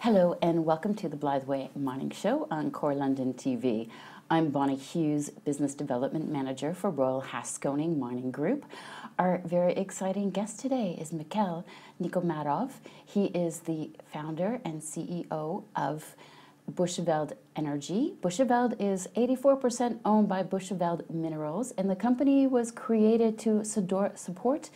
Hello and welcome to the Blytheway Mining Show on Core London TV. I'm Bonnie Hughes, Business Development Manager for Royal Haskoning Mining Group. Our very exciting guest today is Mikhail Nikomarov. He is the founder and CEO of Bushveld Energy. Bushveld is 84% owned by Bushveld Minerals, and the company was created to support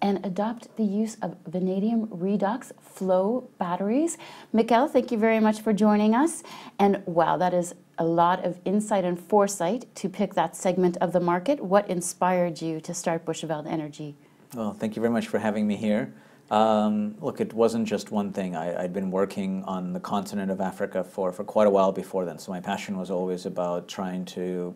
and adopt the use of vanadium redox flow batteries. Mikhail, thank you very much for joining us. And wow, that is a lot of insight and foresight to pick that segment of the market. What inspired you to start Bushveld Energy? Well, thank you very much for having me here. Look, it wasn't just one thing. I'd been working on the continent of Africa for quite a while before then, so my passion was always about trying to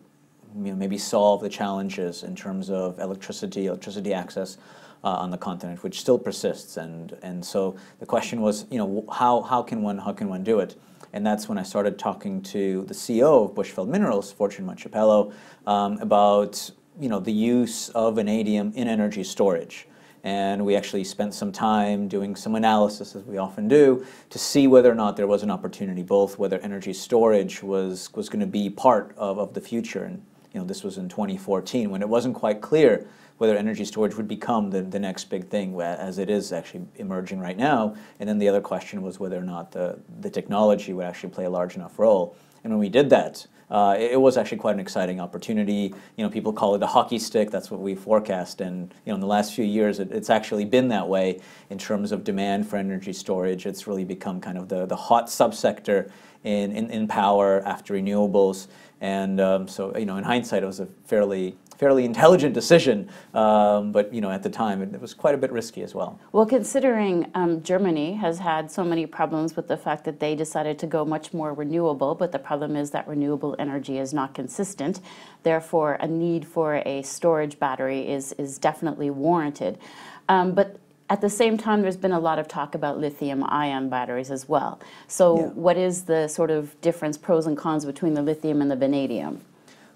maybe solve the challenges in terms of electricity access on the continent, which still persists. And so the question was, how can one do it? And that's when I started talking to the CEO of Bushveld Minerals, Fortune Manchapello, about the use of vanadium in energy storage. And we actually spent some time doing some analysis, as we often do, to see whether or not there was an opportunity, both whether energy storage was going to be part of the future. And this was in 2014, when it wasn't quite clear whether energy storage would become the next big thing, as it is actually emerging right now. And then the other question was whether or not the technology would actually play a large enough role. And when we did that, it was actually quite an exciting opportunity. People call it a hockey stick. That's what we forecast. And in the last few years, it's actually been that way in terms of demand for energy storage. It's really become kind of the hot subsector in power after renewables. And so in hindsight, it was a fairly intelligent decision, but at the time it was quite a bit risky as well. Well, considering Germany has had so many problems with the fact that they decided to go much more renewable, but the problem is that renewable energy is not consistent. Therefore, a need for a storage battery is definitely warranted. But at the same time, there's been a lot of talk about lithium-ion batteries as well. So what is the sort of difference, pros and cons between the lithium and the vanadium?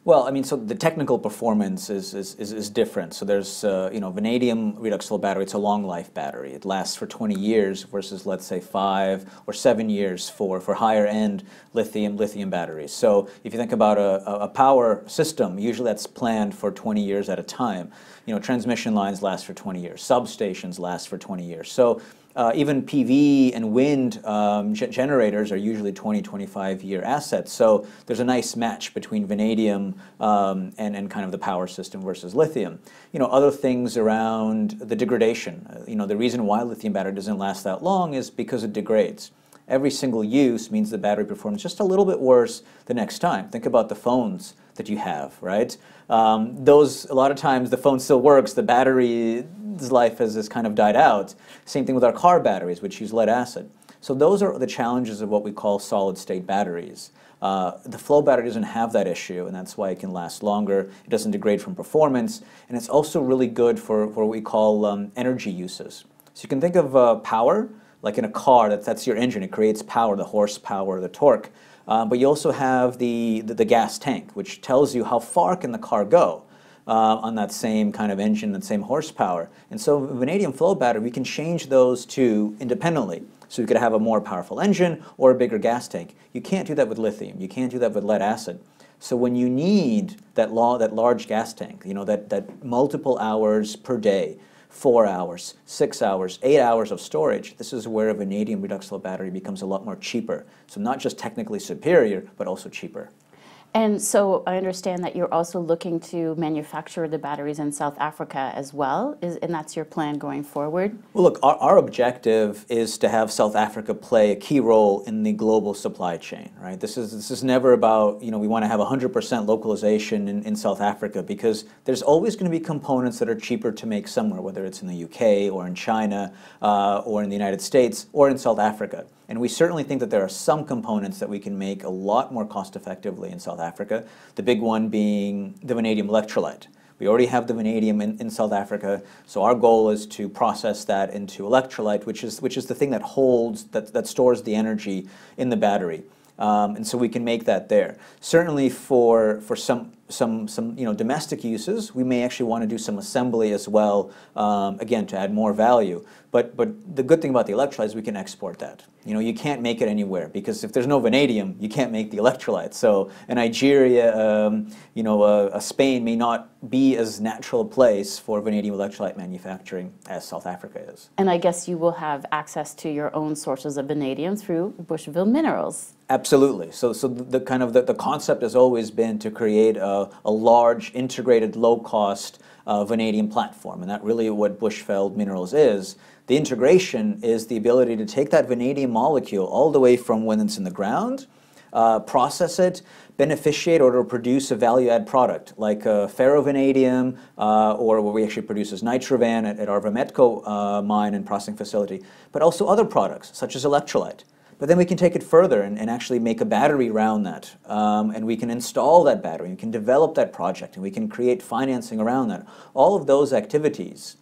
Well, so the technical performance is different. So there's, vanadium redox flow battery, it's a long life battery. It lasts for 20 years versus, let's say, 5 or 7 years for higher end lithium batteries. So if you think about a power system, usually that's planned for 20 years at a time. Transmission lines last for 20 years. Substations last for 20 years. So even PV and wind generators are usually 20-25-year assets. So there's a nice match between vanadium and kind of the power system versus lithium. Other things around the degradation. The reason why lithium battery doesn't last that long is because it degrades. Every single use means the battery performs just a little bit worse the next time. Think about the phones that you have, right? Those, a lot of times the phone still works, the battery's life has kind of died out. Same thing with our car batteries, which use lead acid. So those are the challenges of what we call solid state batteries. The flow battery doesn't have that issue, and that's why it can last longer. It doesn't degrade from performance, and it's also really good for what we call energy uses. So you can think of power, like in a car, that's your engine. It creates power, the horsepower, the torque. But you also have the gas tank, which tells you how far can the car go on that same kind of engine, that same horsepower. And so vanadium flow battery, we can change those two independently. So you could have a more powerful engine or a bigger gas tank. You can't do that with lithium. You can't do that with lead acid. So when you need that large gas tank, that multiple hours per day, 4 hours, 6 hours, 8 hours of storage, this is where a vanadium redox flow battery becomes a lot more cheaper. So not just technically superior, but also cheaper. And so I understand that you're also looking to manufacture the batteries in South Africa as well, and that's your plan going forward? Well, look, our objective is to have South Africa play a key role in the global supply chain, right? This is never about, we want to have 100% localization in South Africa, because there's always going to be components that are cheaper to make somewhere, whether it's in the UK or in China or in the United States or in South Africa. And we certainly think that there are some components that we can make a lot more cost effectively in South Africa, the big one being the vanadium electrolyte. We already have the vanadium in South Africa, so our goal is to process that into electrolyte, which is the thing that holds, that stores the energy in the battery. And so we can make that there. Certainly for some domestic uses, we may actually want to do some assembly as well, again, to add more value. But the good thing about the electrolyte is we can export that. You can't make it anywhere, because if there's no vanadium, you can't make the electrolyte. So a Nigeria, a Spain may not be as natural a place for vanadium electrolyte manufacturing as South Africa is. And I guess you will have access to your own sources of vanadium through Bushveld Minerals. Absolutely. So the concept has always been to create a large, integrated, low-cost vanadium platform, and that really what Bushveld Minerals is. The integration is the ability to take that vanadium molecule all the way from when it's in the ground, process it, beneficiate or to produce a value-add product like ferrovanadium, or what we actually produce as nitrovan at our Vametco mine and processing facility, but also other products such as electrolyte. But then we can take it further and actually make a battery around that, and we can install that battery, we can develop that project, and we can create financing around that. All of those activities,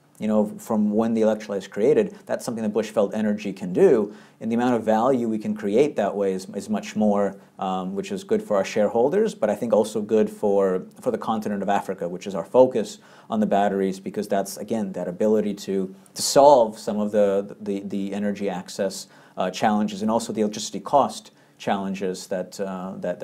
from when the electrolyte is created, that's something that Bushveld Energy can do, and the amount of value we can create that way is much more, which is good for our shareholders, but I think also good for the continent of Africa, which is our focus on the batteries, because that's, again, that ability to solve some of the energy access challenges and also the electricity cost challenges that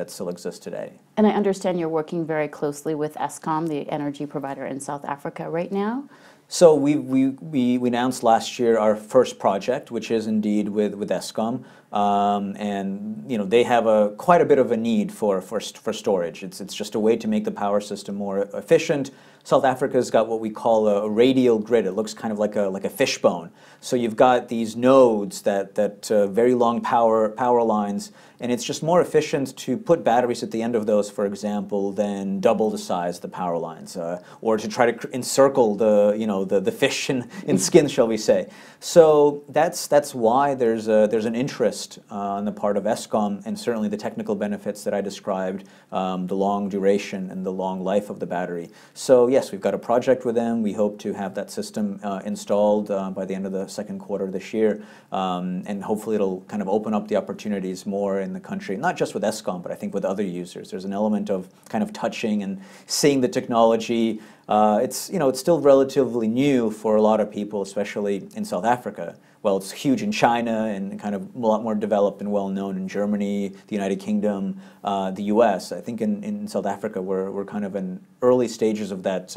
still exist today. And I understand you're working very closely with Escom, the energy provider in South Africa right now. So we announced last year our first project, which is indeed with Escom, and they have quite a bit of a need for storage. It's just a way to make the power system more efficient. South Africa's got what we call a radial grid. It looks kind of like a fishbone. So you've got these nodes that very long power lines, and it's just more efficient to put batteries at the end of those, for example, than double the size of the power lines, or to try to encircle the fish in skin, shall we say. So that's why there's an interest on the part of Escom, and certainly the technical benefits that I described, the long duration and the long life of the battery. So yes, we've got a project with them. We hope to have that system installed by the end of the second quarter this year, and hopefully it'll kind of open up the opportunities more in the country, not just with Escom, but I think with other users. There's an element of kind of touching and seeing the technology. It's still relatively new for a lot of people, especially in South Africa. Well, it's huge in China and kind of a lot more developed and well-known in Germany, the United Kingdom, the U.S. I think in South Africa we're kind of in early stages of that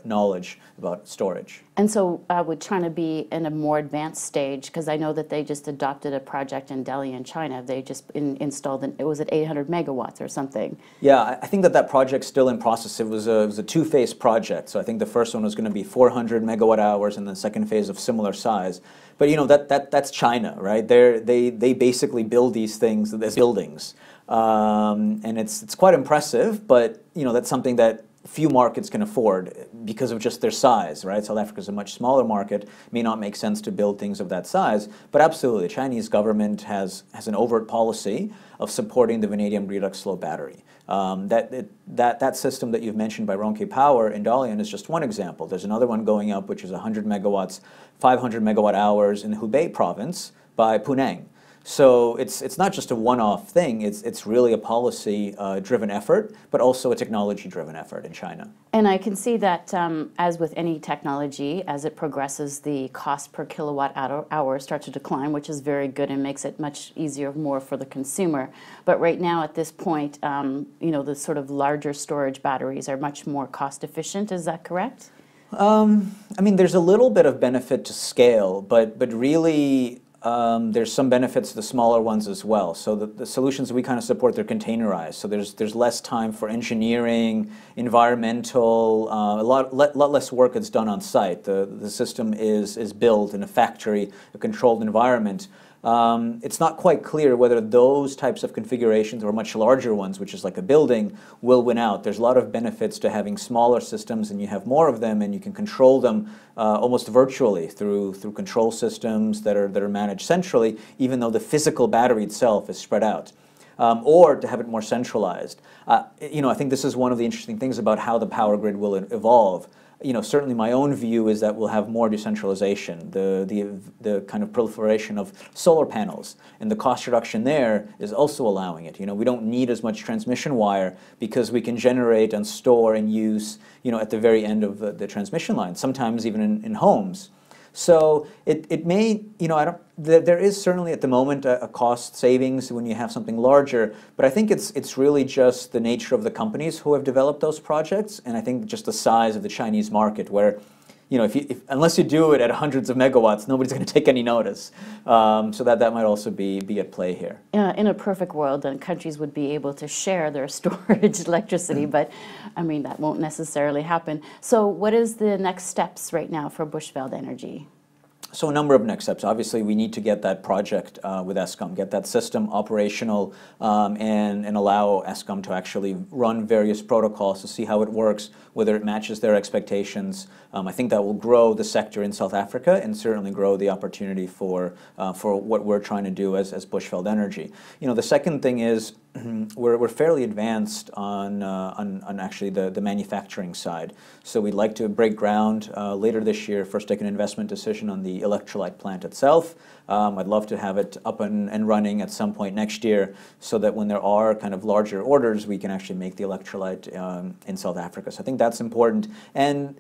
knowledge about storage. And so with China be in a more advanced stage, because I know that they just adopted a project in Delhi in China. They just installed, it was at 800 megawatts or something. Yeah, I think that project's still in process. It was a two-phase project. So I think the first one was going to be 400 megawatt hours, and the second phase of similar size. But that's China, right? They basically build these things as buildings, and it's quite impressive. But that's something that few markets can afford because of just their size, right? South Africa is a much smaller market. It may not make sense to build things of that size, but absolutely, the Chinese government has an overt policy of supporting the vanadium redox flow battery. That system that you've mentioned by Ronke Power in Dalian is just one example. There's another one going up, which is 100 megawatts, 500 megawatt hours in Hubei province by Penang. So it's not just a one-off thing, it's really a policy-driven effort, but also a technology-driven effort in China. And I can see that, as with any technology, as it progresses, the cost per kilowatt hour starts to decline, which is very good and makes it much easier, more for the consumer. But right now, at this point, the sort of larger storage batteries are much more cost-efficient. Is that correct? I mean, there's a little bit of benefit to scale, but really, there's some benefits to the smaller ones as well. So the solutions we kind of support, they're containerized. So there's less time for engineering, environmental, a lot less work that's done on site. The system is built in a factory, a controlled environment. It's not quite clear whether those types of configurations or much larger ones, which is like a building, will win out. There's a lot of benefits to having smaller systems, and you have more of them, and you can control them almost virtually through control systems that are managed centrally, even though the physical battery itself is spread out. Or to have it more centralized. I think this is one of the interesting things about how the power grid will evolve. certainly my own view is that we'll have more decentralization. The kind of proliferation of solar panels and the cost reduction there is also allowing it. We don't need as much transmission wire because we can generate and store and use, at the very end of the transmission line, sometimes even in homes. So it may, there is certainly at the moment a cost savings when you have something larger, but I think it's really just the nature of the companies who have developed those projects, and I think just the size of the Chinese market where, unless you do it at hundreds of megawatts, nobody's going to take any notice. So that might also be at play here. In a perfect world, then countries would be able to share their storage electricity, but I mean, that won't necessarily happen. So what is the next steps right now for Bushveld Energy? So a number of next steps. Obviously, we need to get that project with Escom, get that system operational, and allow Escom to actually run various protocols to see how it works, whether it matches their expectations. I think that will grow the sector in South Africa and certainly grow the opportunity for what we're trying to do as Bushveld Energy. The second thing is we're fairly advanced on actually the manufacturing side. So we'd like to break ground later this year, first take an investment decision on the electrolyte plant itself. I'd love to have it up and running at some point next year so that when there are kind of larger orders, we can actually make the electrolyte in South Africa. So I think that's important. And,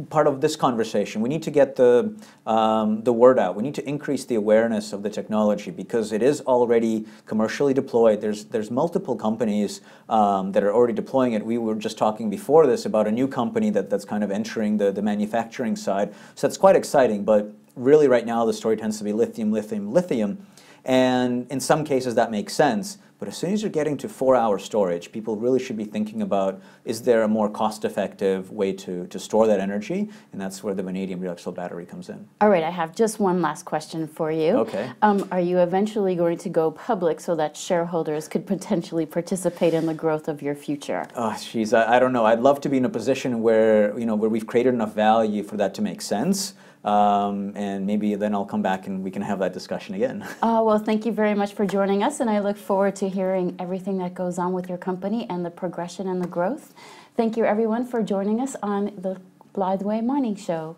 part of this conversation, we need to get the word out. We need to increase the awareness of the technology because it is already commercially deployed. There's multiple companies that are already deploying it. We were just talking before this about a new company that's kind of entering the manufacturing side. So that's quite exciting, but really right now the story tends to be lithium, lithium, lithium. And in some cases that makes sense. But as soon as you're getting to 4-hour storage, people really should be thinking about, is there a more cost-effective way to store that energy? And that's where the vanadium redox battery comes in. All right, I have just one last question for you. Okay. Are you eventually going to go public so that shareholders could potentially participate in the growth of your future? Oh, geez, I don't know. I'd love to be in a position where, where we've created enough value for that to make sense. And maybe then I'll come back and we can have that discussion again. Well, thank you very much for joining us, and I look forward to hearing everything that goes on with your company and the progression and the growth. Thank you, everyone, for joining us on the Blythe Way Mining Show.